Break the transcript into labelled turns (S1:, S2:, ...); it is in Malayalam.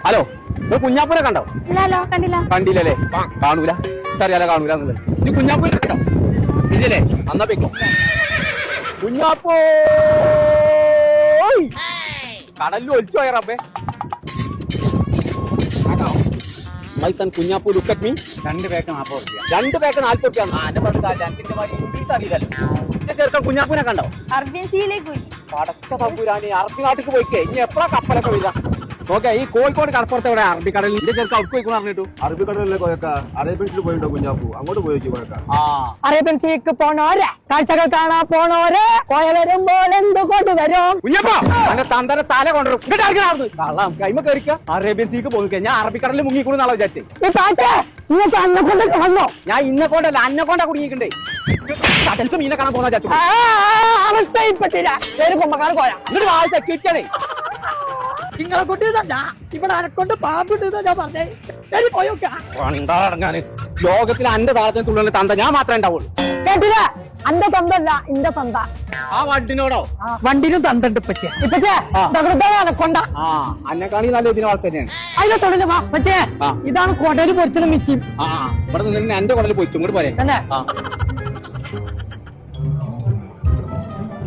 S1: ഹലോ ഇത് കുഞ്ഞാപ്പൂനെ കണ്ടോ?
S2: ഇല്ലല്ലോ, കണ്ടില്ല.
S1: കണ്ടില്ലല്ലേ? കാണൂല, ചെറിയാലോ കാണൂല എന്നുള്ളത്. ഇത് കുഞ്ഞാപ്പൂനെ കണ്ടോ? ഇല്ലല്ലേ? അന്നാ വെക്കോ കുഞ്ഞാപ്പോ കടലിൽ ഒലിച്ചു പോയ റബ്ബേ. My son Kunjappu look at me.
S3: 2 pack 40 രൂപ.
S1: 2 പാക്ക് 40 രൂപ. ചെറുക്കൻ കുഞ്ഞാപ്പൂനെ കണ്ടോ?
S2: അറേബ്യൻ സീയിലേക്ക് പോയി.
S1: പടച്ച തമ്പുരാനെ, അറബി നാട്ടിക്ക് പോയിക്കേ. ഇനി എപ്പോഴാ കപ്പലൊക്കെ വരിക? നോക്കേ, ഈ കോഴിക്കോട് കടപ്പുറത്ത് എവിടെ അറബിക്കടലിൽ ഇന്റെ ചെറുക്ക അവിടെ പോയിക്കോന്ന് പറഞ്ഞിട്ടു.
S4: അറബിക്കടലിലെ കോയക്ക അറേബ്യൻസിൽ പോയിട്ടോ കുഞ്ഞാപ്പൂ? അങ്ങോട്ട് പോയേക്ക് കോയക്ക.
S5: അറേബ്യൻ സീക്ക് പോണോരെ, കാഴ്ചകൾ കാണാൻ പോണോരെ, കോയ വരുമ്പോൾ എന്തുകൊണ്ട് വരും?
S1: കുഞ്ഞപ്പോ എന്റെ തന്തര തല കൊണ്ടുവരും. ഇങ്ങോട്ട് കൈമ കയറിക്ക. Arabian seek പോയിക്കേ. ഞാൻ അറബിക്കടലിൽ മുങ്ങിക്കൂടുന്ന ആളെ വിചാരിച്ചേ.
S5: ഈ കാറ്റ് നിങ്ങൾക്ക് അന്നെ കൊണ്ടൊക്കെ വന്നോ?
S1: ഞാൻ ഇന്നെ കൊണ്ടല്ല അന്നെ കൊണ്ടാ കുടുങ്ങിക്കണ്ടേ. കടൽക്ക് മീനെ കാണാൻ പോകുന്ന വിചാരിച്ചു.
S5: അവസ്ഥയിൽപ്പെട്ടില്ല. പേര് കുമ്പക്കാട് കോയ.
S1: എന്നിട്ട് വായ സെക്യൂരിറ്റിയാണേ.
S5: നിങ്ങളെ കൊണ്ടിരുന്ന ഇവിടെ അനക്കൊണ്ട് പാമ്പിട്ട് ഞാൻ പറഞ്ഞേ. ശരി പോയോക്കാ.
S1: ലോകത്തിൽ അന്റെ താളത്തിന് തുള്ളുന്ന തന്ത ഞാൻ മാത്രമേ ഉണ്ടാവുള്ളൂ.
S5: കേട്ടില്ല? അന്റെ തന്തല്ല ഇന്റെ തന്ത.
S1: ആ വണ്ടിനോടോ?
S5: വണ്ടിനും തന്തണ്ട് ഇപ്പച്ചേ. ഇപ്പച്ചേ അനക്കൊണ്ട.
S1: അന്നെ കാണി നല്ല ഇതിന് ആൾ തന്നെയാണ്.
S5: അതിനെ തൊഴില് വാ പച്ചേ. ഇതാണ് കൊടല് പൊരിച്ചത് മിഷീൻ.
S1: ഇവിടെ നിന്ന് എന്റെ കുടലിൽ പോയിച്ചു. ഇങ്ങോട്ട് പോരെ.
S5: തന്നെ